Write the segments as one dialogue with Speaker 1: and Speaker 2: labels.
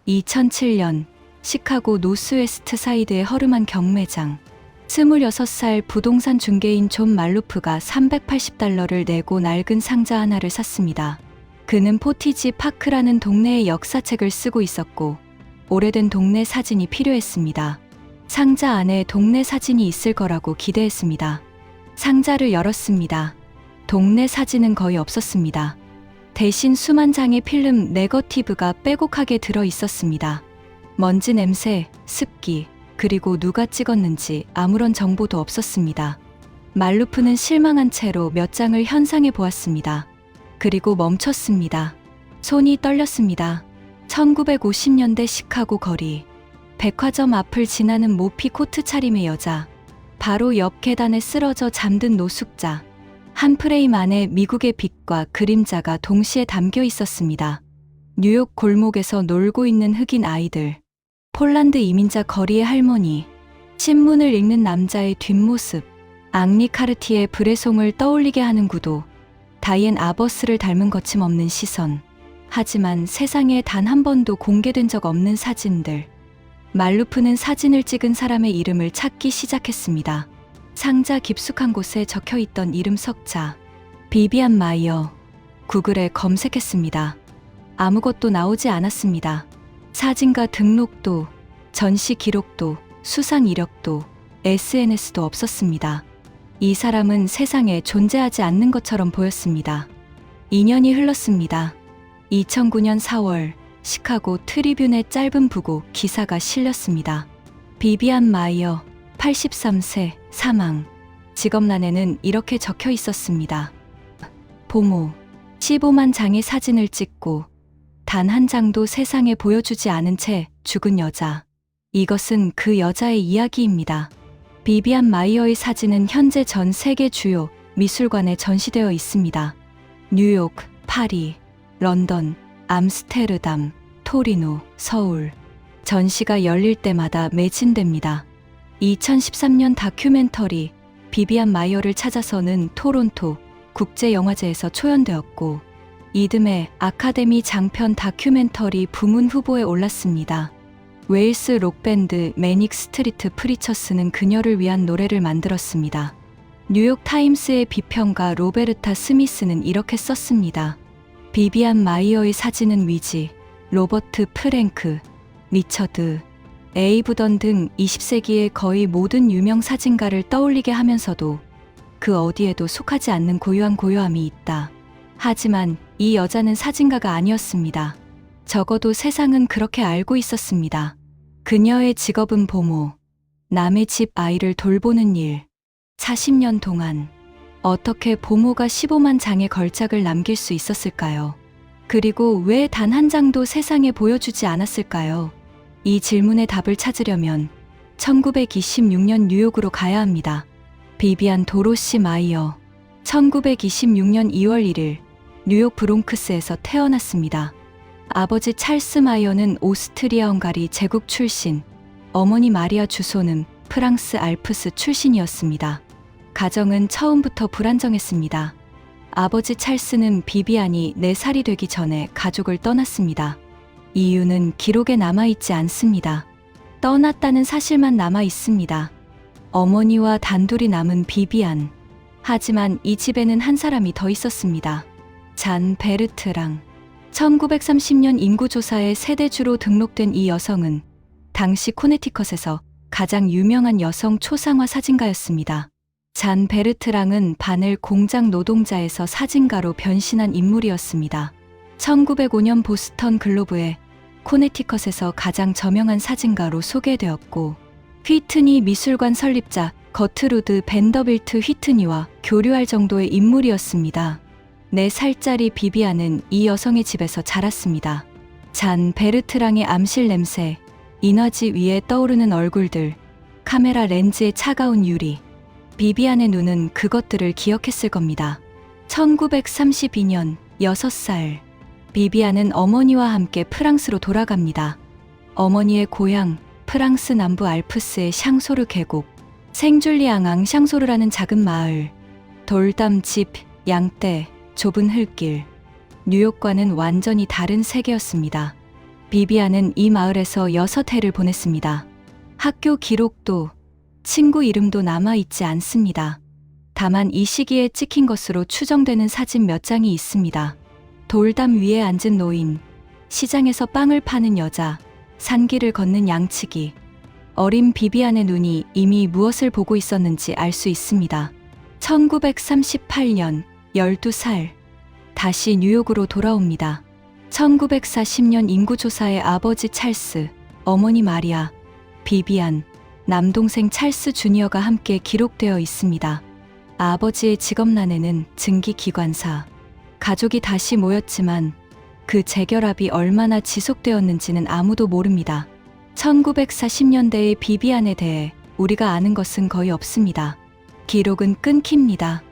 Speaker 1: 2007년 시카고 노스웨스트 사이드의 허름한 경매장. 26살 부동산 중개인 존 말루프가 $380를 내고 낡은 상자 하나를 샀습니다. 그는 포티지 파크라는 동네의 역사책을 쓰고 있었고 오래된 동네 사진이 필요했습니다. 상자 안에 동네 사진이 있을 거라고 기대했습니다. 상자를 열었습니다. 동네 사진은 거의 없었습니다. 대신 수만 장의 필름 네거티브가 빼곡하게 들어 있었습니다. 먼지 냄새, 습기, 그리고 누가 찍었는지 아무런 정보도 없었습니다. 말루프는 실망한 채로 몇 장을 현상해 보았습니다. 그리고 멈췄습니다. 손이 떨렸습니다. 1950년대 시카고 거리. 백화점 앞을 지나는 모피 코트 차림의 여자. 바로 옆 계단에 쓰러져 잠든 노숙자. 한 프레임 안에 미국의 빛과 그림자가 동시에 담겨 있었습니다. 뉴욕 골목에서 놀고 있는 흑인 아이들. 폴란드 이민자 거리의 할머니. 신문을 읽는 남자의 뒷모습. 앙리 카르티의 브레송을 떠올리게 하는 구도. 다이앤 아버스를 닮은 거침없는 시선. 하지만 세상에 단 한 번도 공개된 적 없는 사진들. 말루프는 사진을 찍은 사람의 이름을 찾기 시작했습니다. 상자 깊숙한 곳에 적혀있던 이름 석자. 비비안 마이어. 구글에 검색했습니다. 아무것도 나오지 않았습니다. 사진가 등록도, 전시 기록도, 수상 이력도, SNS도 없었습니다. 이 사람은 세상에 존재하지 않는 것처럼 보였습니다. 2년이 흘렀습니다. 2009년 4월 시카고 트리뷴의 짧은 부고 기사가 실렸습니다. 비비안 마이어 83세 사망. 직업란에는 이렇게 적혀 있었습니다. 보모. 15만 장의 사진을 찍고 단 한 장도 세상에 보여주지 않은 채 죽은 여자. 이것은 그 여자의 이야기입니다. 비비안 마이어의 사진은 현재 전 세계 주요 미술관에 전시되어 있습니다. 뉴욕, 파리, 런던, 암스테르담, 토리노, 서울. 전시가 열릴 때마다 매진됩니다. 2013년 다큐멘터리 비비안 마이어를 찾아서는 토론토 국제영화제에서 초연되었고 이듬해 아카데미 장편 다큐멘터리 부문 후보에 올랐습니다. 웨일스 록밴드 매닉 스트리트 프리처스는 그녀를 위한 노래를 만들었습니다. 뉴욕 타임스의 비평가 로베르타 스미스는 이렇게 썼습니다. 비비안 마이어의 사진은 위지, 로버트 프랭크, 리처드, 에이브던 등 20세기의 거의 모든 유명 사진가를 떠올리게 하면서도 그 어디에도 속하지 않는 고유한 고요함이 있다. 하지만 이 여자는 사진가가 아니었습니다. 적어도 세상은 그렇게 알고 있었습니다. 그녀의 직업은 보모, 남의 집 아이를 돌보는 일. 40년 동안 어떻게 보모가 15만 장의 걸작을 남길 수 있었을까요? 그리고 왜 단 한 장도 세상에 보여주지 않았을까요? 이 질문의 답을 찾으려면 1926년 뉴욕으로 가야 합니다. 비비안 도로시 마이어. 1926년 2월 1일 뉴욕 브롱크스에서 태어났습니다. 아버지 찰스 마이어는 오스트리아 헝가리 제국 출신, 어머니 마리아 주소는 프랑스 알프스 출신이었습니다. 가정은 처음부터 불안정했습니다. 아버지 찰스는 비비안이 4살이 되기 전에 가족을 떠났습니다. 이유는 기록에 남아있지 않습니다. 떠났다는 사실만 남아 있습니다. 어머니와 단둘이 남은 비비안. 하지만 이 집에는 한 사람이 더 있었습니다. 잔 베르트랑. 1930년 인구조사에 세대주로 등록된 이 여성은 당시 코네티컷에서 가장 유명한 여성 초상화 사진가였습니다. 잔 베르트랑은 바넬 공장 노동자에서 사진가로 변신한 인물이었습니다. 1905년 보스턴 글로브에 코네티컷에서 가장 저명한 사진가로 소개되었고 휘트니 미술관 설립자 거트루드 벤더빌트 휘트니와 교류할 정도의 인물이었습니다. 4살짜리 비비안은 이 여성의 집에서 자랐습니다. 잔 베르트랑의 암실 냄새, 인화지 위에 떠오르는 얼굴들, 카메라 렌즈의 차가운 유리. 비비안의 눈은 그것들을 기억했을 겁니다. 1932년 6살. 비비안은 어머니와 함께 프랑스로 돌아갑니다. 어머니의 고향 프랑스 남부 알프스의 샹소르 계곡, 생줄리앙 샹소르라는 작은 마을, 돌담집, 양떼, 좁은 흙길. 뉴욕과는 완전히 다른 세계였습니다. 비비안은 이 마을에서 6해를 보냈습니다. 학교 기록도 친구 이름도 남아있지 않습니다. 다만 이 시기에 찍힌 것으로 추정되는 사진 몇 장이 있습니다. 돌담 위에 앉은 노인, 시장에서 빵을 파는 여자, 산길을 걷는 양치기. 어린 비비안의 눈이 이미 무엇을 보고 있었는지 알 수 있습니다. 1938년 12살 다시 뉴욕으로 돌아옵니다. 1940년 인구조사에 아버지 찰스, 어머니 마리아, 비비안, 남동생 찰스 주니어가 함께 기록되어 있습니다. 아버지의 직업란에는 증기기관사, 가족이 다시 모였지만 그 재결합이 얼마나 지속되었는지는 아무도 모릅니다. 1940년대의 비비안에 대해 우리가 아는 것은 거의 없습니다. 기록은 끊깁니다.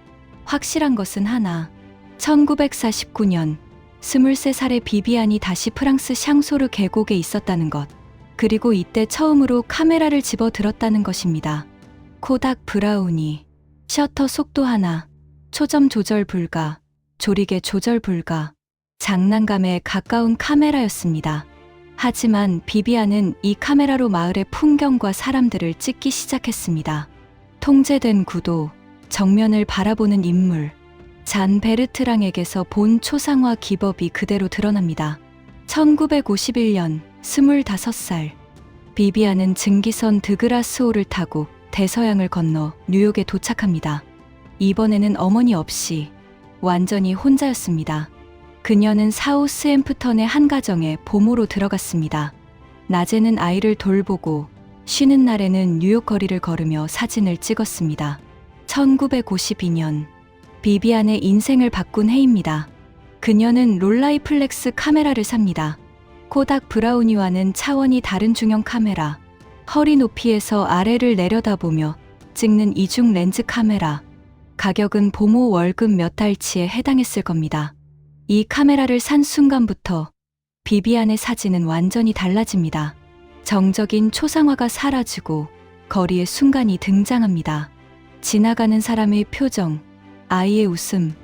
Speaker 1: 확실한 것은 하나, 1949년 23살의 비비안이 다시 프랑스 샹소르 계곡에 있었다는 것, 그리고 이때 처음으로 카메라를 집어 들었다는 것입니다. 코닥 브라우니, 셔터 속도 하나, 초점 조절 불가, 조리개 조절 불가, 장난감에 가까운 카메라였습니다. 하지만 비비안은 이 카메라로 마을의 풍경과 사람들을 찍기 시작했습니다. 통제된 구도, 정면을 바라보는 인물, 잔 베르트랑에게서 본 초상화 기법이 그대로 드러납니다. 1951년 25살, 비비안은 증기선 드그라스호를 타고 대서양을 건너 뉴욕에 도착합니다. 이번에는 어머니 없이 완전히 혼자였습니다. 그녀는 사우스앰프턴의 한 가정에 보모로 들어갔습니다. 낮에는 아이를 돌보고 쉬는 날에는 뉴욕 거리를 걸으며 사진을 찍었습니다. 1952년 비비안의 인생을 바꾼 해입니다. 그녀는 롤라이플렉스 카메라를 삽니다. 코닥 브라우니와는 차원이 다른 중형 카메라, 허리 높이에서 아래를 내려다보며 찍는 이중 렌즈 카메라. 가격은 보모 월급 몇 달치에 해당했을 겁니다. 이 카메라를 산 순간부터 비비안의 사진은 완전히 달라집니다. 정적인 초상화가 사라지고 거리에 순간이 등장합니다. 지나가는 사람의 표정, 아이의 웃음,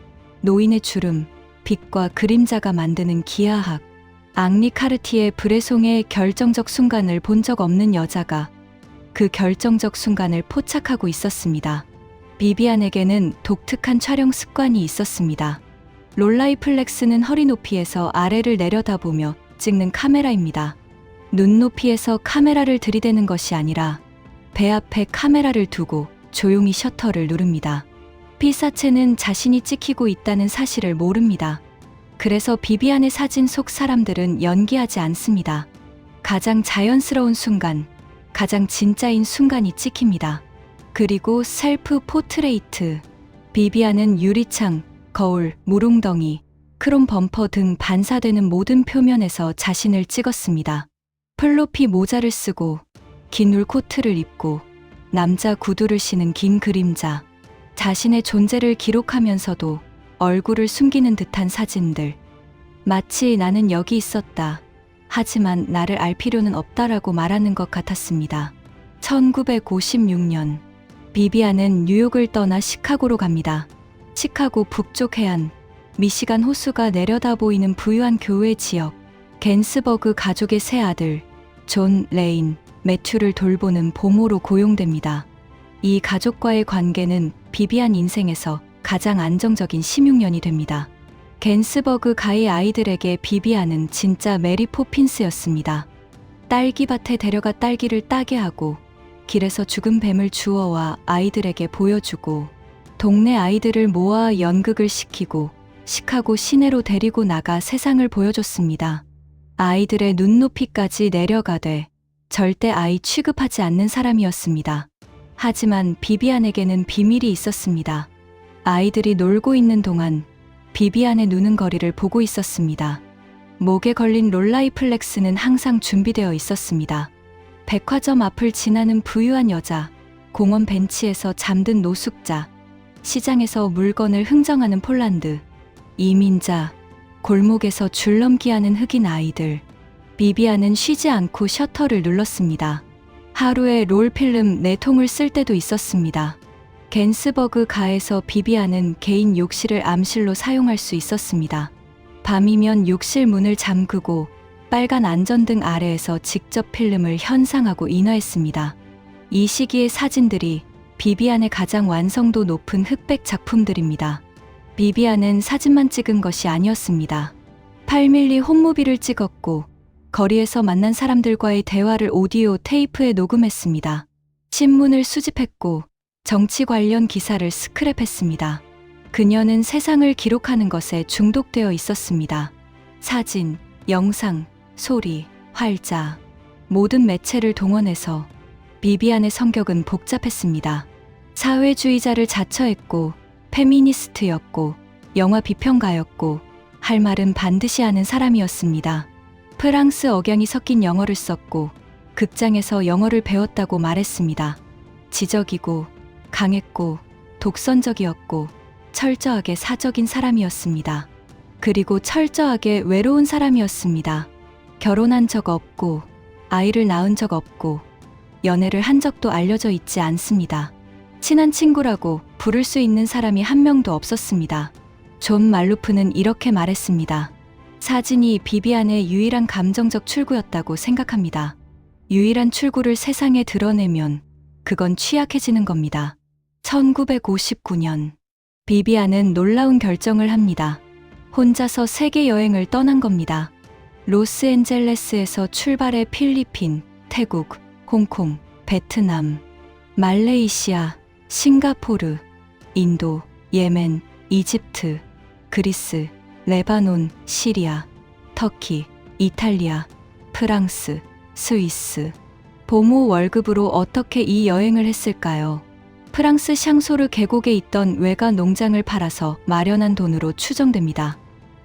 Speaker 1: 노인의 주름, 빛과 그림자가 만드는 기하학. 앙리 카르티의 브레송의 결정적 순간을 본 적 없는 여자가 그 결정적 순간을 포착하고 있었습니다. 비비안에게는 독특한 촬영 습관이 있었습니다. 롤라이플렉스는 허리 높이에서 아래를 내려다보며 찍는 카메라입니다. 눈높이에서 카메라를 들이대는 것이 아니라 배 앞에 카메라를 두고 조용히 셔터를 누릅니다. 피사체는 자신이 찍히고 있다는 사실을 모릅니다. 그래서 비비안의 사진 속 사람들은 연기하지 않습니다. 가장 자연스러운 순간, 가장 진짜인 순간이 찍힙니다. 그리고 셀프 포트레이트. 비비안은 유리창, 거울, 물웅덩이, 크롬 범퍼 등 반사되는 모든 표면에서 자신을 찍었습니다. 플로피 모자를 쓰고 긴 울 코트를 입고 남자 구두를 신은 긴 그림자. 자신의 존재를 기록하면서도 얼굴을 숨기는 듯한 사진들. 마치 나는 여기 있었다. 하지만 나를 알 필요는 없다라고 말하는 것 같았습니다. 1956년 비비안은 뉴욕을 떠나 시카고로 갑니다. 시카고 북쪽 해안, 미시간 호수가 내려다 보이는 부유한 교외 지역, 겐스버그 가족의 세 아들, 존, 레인, 매튜를 돌보는 보모로 고용됩니다. 이 가족과의 관계는 비비안 인생에서 가장 안정적인 16년이 됩니다. 겐스버그 가의 아이들에게 비비안은 진짜 메리 포핀스였습니다. 딸기밭에 데려가 딸기를 따게 하고, 길에서 죽은 뱀을 주워와 아이들에게 보여주고, 동네 아이들을 모아 연극을 시키고 시카고 시내로 데리고 나가 세상을 보여줬습니다. 아이들의 눈높이까지 내려가되 절대 아이 취급하지 않는 사람이었습니다. 하지만 비비안에게는 비밀이 있었습니다. 아이들이 놀고 있는 동안 비비안의 누는 거리를 보고 있었습니다. 목에 걸린 롤라이플렉스는 항상 준비되어 있었습니다. 백화점 앞을 지나는 부유한 여자, 공원 벤치에서 잠든 노숙자, 시장에서 물건을 흥정하는 폴란드, 이민자, 골목에서 줄넘기하는 흑인 아이들. 비비안은 쉬지 않고 셔터를 눌렀습니다. 하루에 롤필름 4통을 쓸 때도 있었습니다. 겐스버그 가에서 비비안은 개인 욕실을 암실로 사용할 수 있었습니다. 밤이면 욕실 문을 잠그고 빨간 안전등 아래에서 직접 필름을 현상하고 인화했습니다. 이 시기의 사진들이 비비안의 가장 완성도 높은 흑백 작품들입니다. 비비안은 사진만 찍은 것이 아니었습니다. 8mm 홈무비를 찍었고 거리에서 만난 사람들과의 대화를 오디오 테이프에 녹음했습니다. 신문을 수집했고 정치 관련 기사를 스크랩했습니다. 그녀는 세상을 기록하는 것에 중독되어 있었습니다. 사진, 영상, 소리, 활자, 모든 매체를 동원해서 비비안의 성격은 복잡했습니다. 사회주의자를 자처했고 페미니스트였고 영화 비평가였고 할 말은 반드시 하는 사람이었습니다. 프랑스 억양이 섞인 영어를 썼고 극장에서 영어를 배웠다고 말했습니다. 지적이고 강했고 독선적이었고 철저하게 사적인 사람이었습니다. 그리고 철저하게 외로운 사람이었습니다. 결혼한 적 없고 아이를 낳은 적 없고 연애를 한 적도 알려져 있지 않습니다. 친한 친구라고 부를 수 있는 사람이 한 명도 없었습니다. 존 말루프는 이렇게 말했습니다. 사진이 비비안의 유일한 감정적 출구였다고 생각합니다. 유일한 출구를 세상에 드러내면 그건 취약해지는 겁니다. 1959년 비비안은 놀라운 결정을 합니다. 혼자서 세계 여행을 떠난 겁니다. 로스앤젤레스에서 출발해 필리핀, 태국, 홍콩, 베트남, 말레이시아, 싱가포르, 인도, 예멘, 이집트, 그리스, 레바논, 시리아, 터키, 이탈리아, 프랑스, 스위스. 보모 월급으로 어떻게 이 여행을 했을까요? 프랑스 샹소르 계곡에 있던 외가 농장을 팔아서 마련한 돈으로 추정됩니다.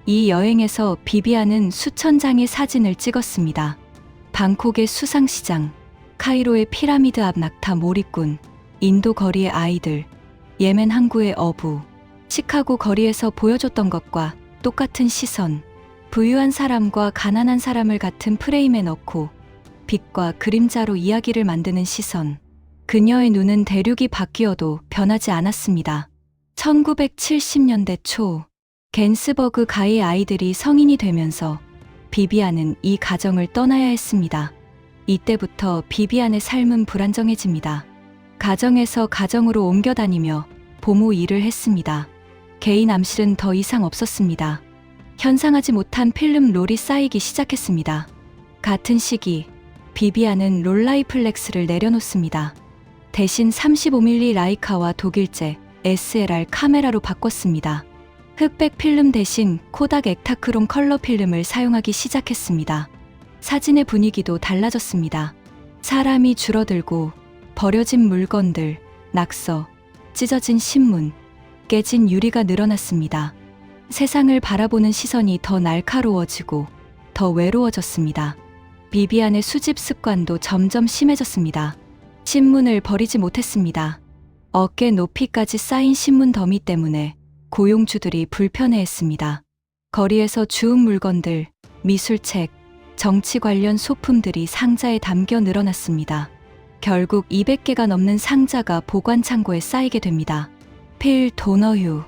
Speaker 1: 이 여행에서 비비안은 수천 장의 사진을 찍었습니다. 방콕의 수상시장, 카이로의 피라미드 앞 낙타 몰입꾼, 인도 거리의 아이들, 예멘 항구의 어부, 시카고 거리에서 보여줬던 것과 똑같은 시선, 부유한 사람과 가난한 사람을 같은 프레임에 넣고 빛과 그림자로 이야기를 만드는 시선. 그녀의 눈은 대륙이 바뀌어도 변하지 않았습니다. 1970년대 초 겐스버그 가의 아이들이 성인이 되면서 비비안은 이 가정을 떠나야 했습니다. 이때부터 비비안의 삶은 불안정해집니다. 가정에서 가정으로 옮겨 다니며 보모 일을 했습니다. 개인 암실은 더 이상 없었습니다. 현상하지 못한 필름 롤이 쌓이기 시작했습니다. 같은 시기 비비안은 롤라이플렉스를 내려놓습니다. 대신 35mm 라이카와 독일제 SLR 카메라로 바꿨습니다. 흑백 필름 대신 코닥 액타크롬 컬러 필름을 사용하기 시작했습니다. 사진의 분위기도 달라졌습니다. 사람이 줄어들고 버려진 물건들, 낙서, 찢어진 신문, 깨진 유리가 늘어났습니다. 세상을 바라보는 시선이 더 날카로워지고 더 외로워졌습니다. 비비안의 수집 습관도 점점 심해졌습니다. 신문을 버리지 못했습니다. 어깨 높이까지 쌓인 신문 더미 때문에 고용주들이 불편해했습니다. 거리에서 주운 물건들, 미술책, 정치 관련 소품들이 상자에 담겨 늘어났습니다. 결국 200개가 넘는 상자가 보관 창고에 쌓이게 됩니다. 필 도너휴,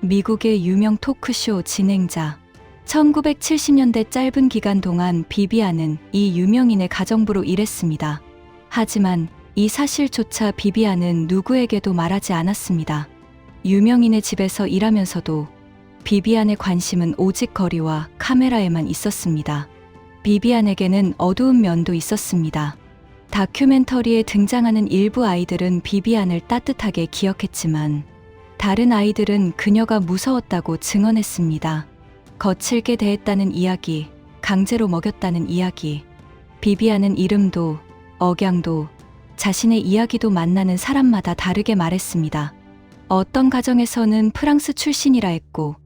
Speaker 1: 미국의 유명 토크쇼 진행자. 1970년대 짧은 기간 동안 비비안은 이 유명인의 가정부로 일했습니다. 하지만 이 사실조차 비비안은 누구에게도 말하지 않았습니다. 유명인의 집에서 일하면서도 비비안의 관심은 오직 거리와 카메라에만 있었습니다. 비비안에게는 어두운 면도 있었습니다. 다큐멘터리에 등장하는 일부 아이들은 비비안을 따뜻하게 기억했지만 다른 아이들은 그녀가 무서웠다고 증언했습니다. 거칠게 대했다는 이야기, 강제로 먹였다는 이야기. 비비안은 이름도, 억양도, 자신의 이야기도 만나는 사람마다 다르게 말했습니다. 어떤 가정에서는 프랑스 출신이라 했고,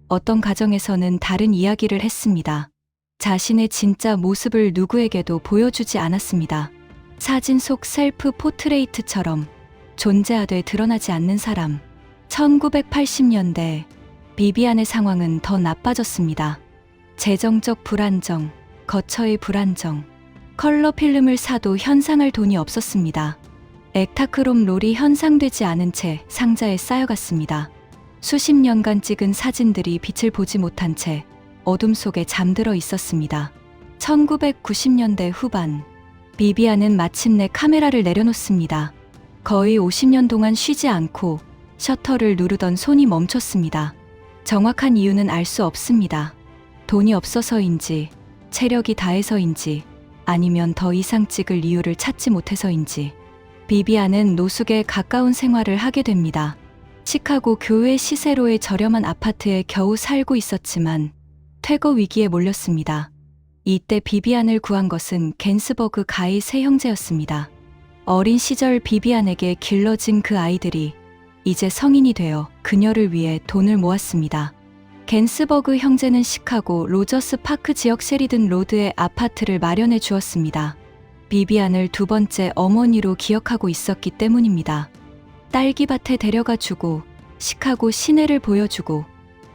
Speaker 1: 어떤 가정에서는 다른 이야기를 했습니다. 자신의 진짜 모습을 누구에게도 보여주지 않았습니다. 사진 속 셀프 포트레이트처럼 존재하되 드러나지 않는 사람. 1980년대 비비안의 상황은 더 나빠졌습니다. 재정적 불안정, 거처의 불안정. 컬러 필름을 사도 현상할 돈이 없었습니다. 액타크롬 롤이 현상되지 않은 채 상자에 쌓여갔습니다. 수십 년간 찍은 사진들이 빛을 보지 못한 채 어둠 속에 잠들어 있었습니다. 1990년대 후반, 비비안은 마침내 카메라를 내려놓습니다. 거의 50년 동안 쉬지 않고 셔터를 누르던 손이 멈췄습니다. 정확한 이유는 알 수 없습니다. 돈이 없어서인지, 체력이 다해서인지, 아니면 더 이상 찍을 이유를 찾지 못해서인지, 비비안은 노숙에 가까운 생활을 하게 됩니다. 시카고 교외 시세로의 저렴한 아파트에 겨우 살고 있었지만 퇴거 위기에 몰렸습니다. 이때 비비안을 구한 것은 겐스버그 가이 세 형제였습니다. 어린 시절 비비안에게 길러진 그 아이들이 이제 성인이 되어 그녀를 위해 돈을 모았습니다. 겐스버그 형제는 시카고 로저스 파크 지역 셰리든 로드에 아파트를 마련해 주었습니다. 비비안을 두 번째 어머니로 기억하고 있었기 때문입니다. 딸기밭에 데려가 주고 시카고 시내를 보여주고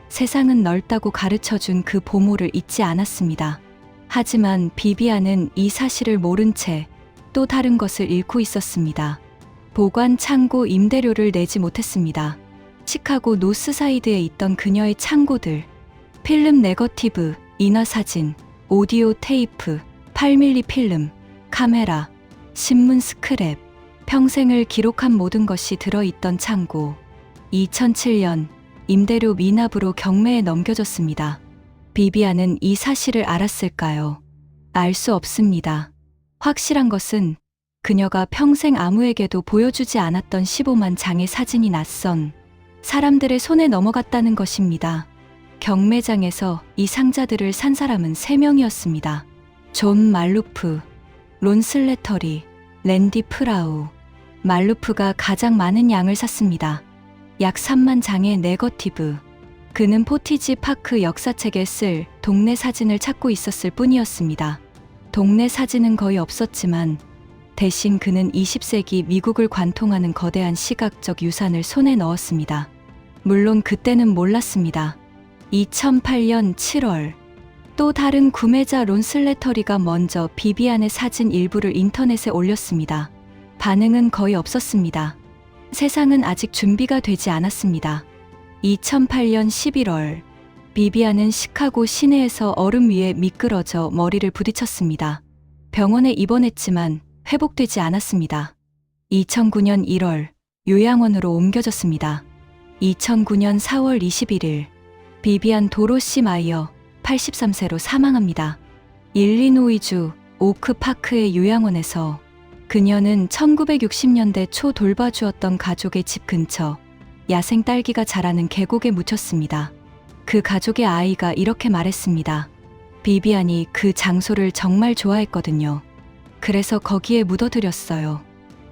Speaker 1: 세상은 넓다고 가르쳐준 그 보모를 잊지 않았습니다. 하지만 비비안은 이 사실을 모른 채 또 다른 것을 잃고 있었습니다. 보관 창고 임대료를 내지 못했습니다. 시카고 노스사이드에 있던 그녀의 창고들, 필름 네거티브, 인화사진, 오디오 테이프, 8mm 필름, 카메라, 신문 스크랩, 평생을 기록한 모든 것이 들어있던 창고. 2007년 임대료 미납으로 경매에 넘겨졌습니다. 비비안은 이 사실을 알았을까요? 알 수 없습니다. 확실한 것은 그녀가 평생 아무에게도 보여주지 않았던 15만 장의 사진이 낯선 사람들의 손에 넘어갔다는 것입니다. 경매장에서 이 상자들을 산 사람은 3명이었습니다. 존 말루프, 론 슬래터리, 랜디 프라우. 말루프가 가장 많은 양을 샀습니다. 약 3만 장의 네거티브. 그는 포티지 파크 역사책에 쓸 동네 사진을 찾고 있었을 뿐이었습니다. 동네 사진은 거의 없었지만 대신 그는 20세기 미국을 관통하는 거대한 시각적 유산을 손에 넣었습니다. 물론 그때는 몰랐습니다. 2008년 7월 또 다른 구매자 론 슬래터리가 먼저 비비안의 사진 일부를 인터넷에 올렸습니다. 반응은 거의 없었습니다. 세상은 아직 준비가 되지 않았습니다. 2008년 11월 비비안은 시카고 시내에서 얼음 위에 미끄러져 머리를 부딪혔습니다. 병원에 입원했지만 회복되지 않았습니다. 2009년 1월 요양원으로 옮겨졌습니다. 2009년 4월 21일 비비안 도로시 마이어 83세로 사망합니다. 일리노이주 오크파크의 요양원에서 그녀는 1960년대 초 돌봐주었던 가족의 집 근처 야생 딸기가 자라는 계곡에 묻혔습니다. 그 가족의 아이가 이렇게 말했습니다. 비비안이 그 장소를 정말 좋아했거든요. 그래서 거기에 묻어드렸어요.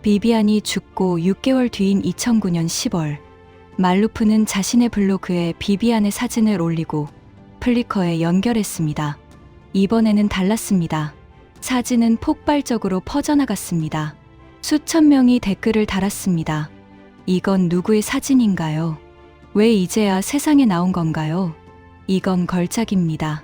Speaker 1: 비비안이 죽고 6개월 뒤인 2009년 10월 말루프는 자신의 블로그에 비비안의 사진을 올리고 플리커에 연결했습니다. 이번에는 달랐습니다. 사진은 폭발적으로 퍼져나갔습니다. 수천 명이 댓글을 달았습니다. 이건 누구의 사진인가요? 왜 이제야 세상에 나온 건가요? 이건 걸작입니다.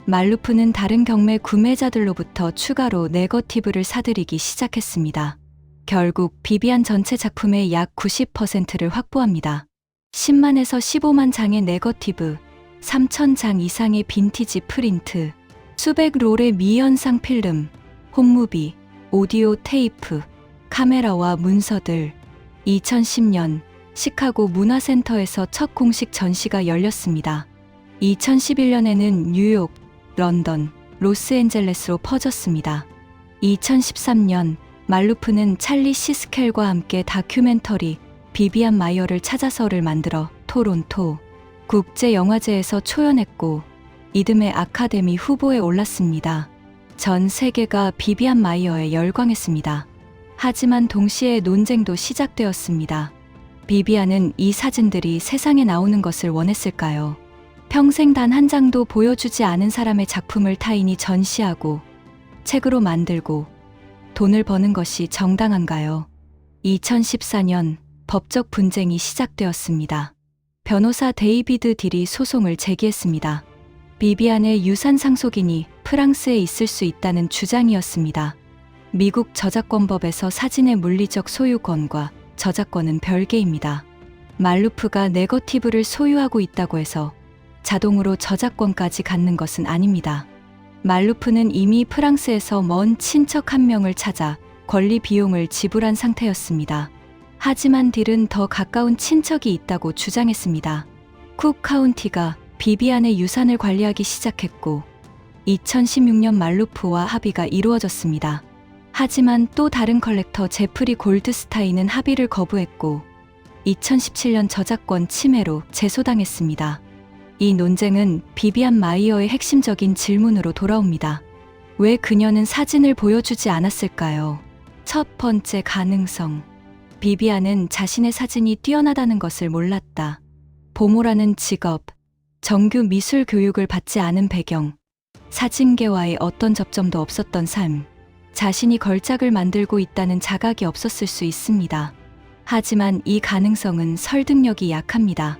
Speaker 1: 말루프는 다른 경매 구매자들로부터 추가로 네거티브를 사들이기 시작했습니다. 결국 비비안 전체 작품의 약 90%를 확보합니다. 10만에서 15만 장의 네거티브, 3천 장 이상의 빈티지 프린트, 수백 롤의 미현상 필름, 홈무비, 오디오 테이프, 카메라와 문서들. 2010년 시카고 문화센터에서 첫 공식 전시가 열렸습니다. 2011년에는 뉴욕, 런던, 로스앤젤레스로 퍼졌습니다. 2013년 말루프는 찰리 시스켈과 함께 다큐멘터리 비비안 마이어를 찾아서를 만들어 토론토 국제영화제에서 초연했고 이듬해 아카데미 후보에 올랐습니다. 전 세계가 비비안 마이어에 열광했습니다. 하지만 동시에 논쟁도 시작되었습니다. 비비안은 이 사진들이 세상에 나오는 것을 원했을까요? 평생 단 한 장도 보여주지 않은 사람의 작품을 타인이 전시하고 책으로 만들고 돈을 버는 것이 정당한가요? 2014년 법적 분쟁이 시작되었습니다. 변호사 데이비드 딜이 소송을 제기했습니다. 비비안의 유산 상속인이 프랑스에 있을 수 있다는 주장이었습니다. 미국 저작권법에서 사진의 물리적 소유권과 저작권은 별개입니다. 말루프가 네거티브를 소유하고 있다고 해서 자동으로 저작권까지 갖는 것은 아닙니다. 말루프는 이미 프랑스에서 먼 친척 한 명을 찾아 권리 비용을 지불한 상태였습니다. 하지만 딜은 더 가까운 친척이 있다고 주장했습니다. 쿡 카운티가 비비안의 유산을 관리하기 시작했고 2016년 말루프와 합의가 이루어졌습니다. 하지만 또 다른 컬렉터 제프리 골드스타인은 합의를 거부했고 2017년 저작권 침해로 제소당했습니다. 이 논쟁은 비비안 마이어의 핵심적인 질문으로 돌아옵니다. 왜 그녀는 사진을 보여주지 않았을까요? 첫 번째 가능성. 비비안은 자신의 사진이 뛰어나다는 것을 몰랐다. 보모라는 직업, 정규 미술 교육을 받지 않은 배경, 사진계와의 어떤 접점도 없었던 삶, 자신이 걸작을 만들고 있다는 자각이 없었을 수 있습니다. 하지만 이 가능성은 설득력이 약합니다.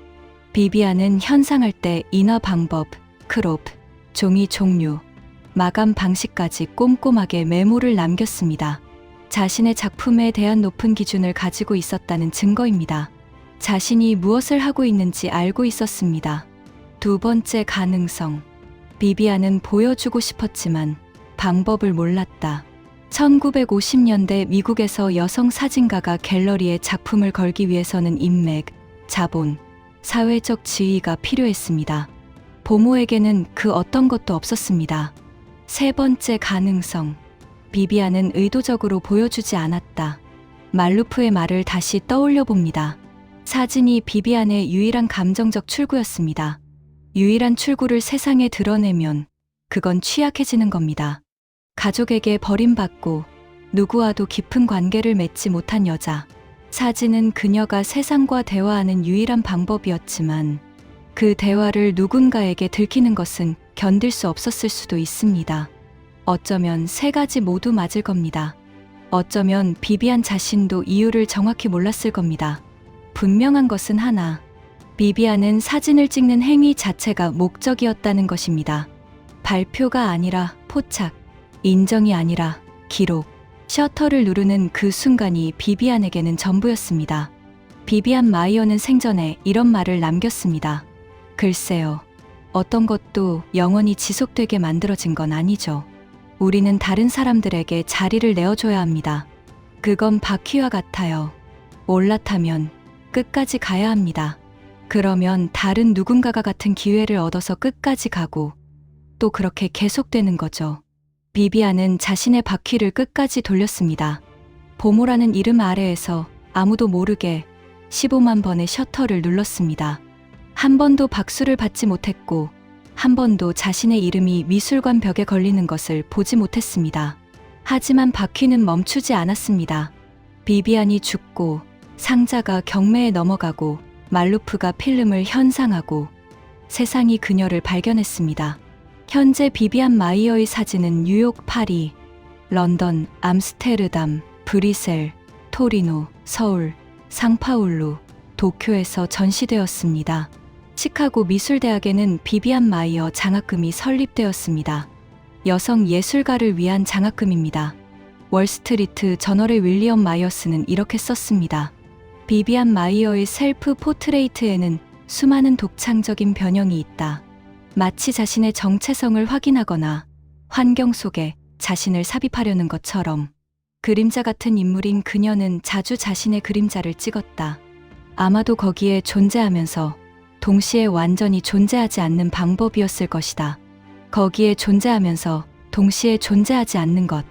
Speaker 1: 비비안은 현상할 때 인화 방법, 크롭, 종이 종류, 마감 방식까지 꼼꼼하게 메모를 남겼습니다. 자신의 작품에 대한 높은 기준을 가지고 있었다는 증거입니다. 자신이 무엇을 하고 있는지 알고 있었습니다. 두 번째 가능성. 비비안은 보여주고 싶었지만 방법을 몰랐다. 1950년대 미국에서 여성 사진가가 갤러리에 작품을 걸기 위해서는 인맥, 자본, 사회적 지위가 필요했습니다. 보모에게는 그 어떤 것도 없었습니다. 세 번째 가능성. 비비안은 의도적으로 보여주지 않았다. 말루프의 말을 다시 떠올려 봅니다. 사진이 비비안의 유일한 감정적 출구였습니다. 유일한 출구를 세상에 드러내면 그건 취약해지는 겁니다. 가족에게 버림받고 누구와도 깊은 관계를 맺지 못한 여자. 사진은 그녀가 세상과 대화하는 유일한 방법이었지만 그 대화를 누군가에게 들키는 것은 견딜 수 없었을 수도 있습니다. 어쩌면 세 가지 모두 맞을 겁니다. 어쩌면 비비안 자신도 이유를 정확히 몰랐을 겁니다. 분명한 것은 하나. 비비안은 사진을 찍는 행위 자체가 목적이었다는 것입니다. 발표가 아니라 포착, 인정이 아니라 기록. 셔터를 누르는 그 순간이 비비안에게는 전부였습니다. 비비안 마이어는 생전에 이런 말을 남겼습니다. 글쎄요. 어떤 것도 영원히 지속되게 만들어진 건 아니죠. 우리는 다른 사람들에게 자리를 내어줘야 합니다. 그건 바퀴와 같아요. 올라타면 끝까지 가야 합니다. 그러면 다른 누군가가 같은 기회를 얻어서 끝까지 가고 또 그렇게 계속되는 거죠. 비비안은 자신의 바퀴를 끝까지 돌렸습니다. 보모라는 이름 아래에서 아무도 모르게 15만 번의 셔터를 눌렀습니다. 한 번도 박수를 받지 못했고 한 번도 자신의 이름이 미술관 벽에 걸리는 것을 보지 못했습니다. 하지만 바퀴는 멈추지 않았습니다. 비비안이 죽고 상자가 경매에 넘어가고 말루프가 필름을 현상하고 세상이 그녀를 발견했습니다. 현재 비비안 마이어의 사진은 뉴욕, 파리, 런던, 암스테르담, 브뤼셀, 토리노, 서울, 상파울루, 도쿄에서 전시되었습니다. 시카고 미술대학에는 비비안 마이어 장학금이 설립되었습니다. 여성 예술가를 위한 장학금입니다. 월스트리트 저널의 윌리엄 마이어스는 이렇게 썼습니다. 비비안 마이어의 셀프 포트레이트에는 수많은 독창적인 변형이 있다. 마치 자신의 정체성을 확인하거나 환경 속에 자신을 삽입하려는 것처럼. 그림자 같은 인물인 그녀는 자주 자신의 그림자를 찍었다. 아마도 거기에 존재하면서 동시에 완전히 존재하지 않는 방법이었을 것이다. 거기에 존재하면서 동시에 존재하지 않는 것.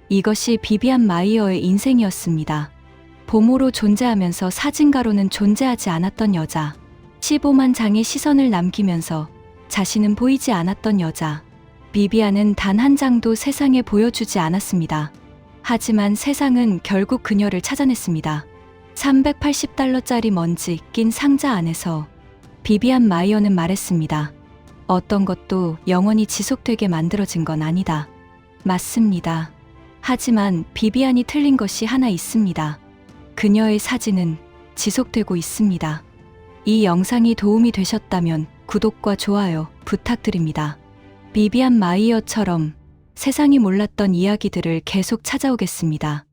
Speaker 1: 이것이 비비안 마이어의 인생이었습니다. 보모로 존재하면서 사진가로는 존재하지 않았던 여자. 15만 장의 시선을 남기면서 자신은 보이지 않았던 여자. 비비안은 단 한 장도 세상에 보여주지 않았습니다. 하지만 세상은 결국 그녀를 찾아냈습니다. $380짜리 먼지 낀 상자 안에서 비비안 마이어는 말했습니다. 어떤 것도 영원히 지속되게 만들어진 건 아니다. 맞습니다. 하지만 비비안이 틀린 것이 하나 있습니다. 그녀의 사진은 지속되고 있습니다. 이 영상이 도움이 되셨다면 구독과 좋아요 부탁드립니다. 비비안 마이어처럼 세상이 몰랐던 이야기들을 계속 찾아오겠습니다.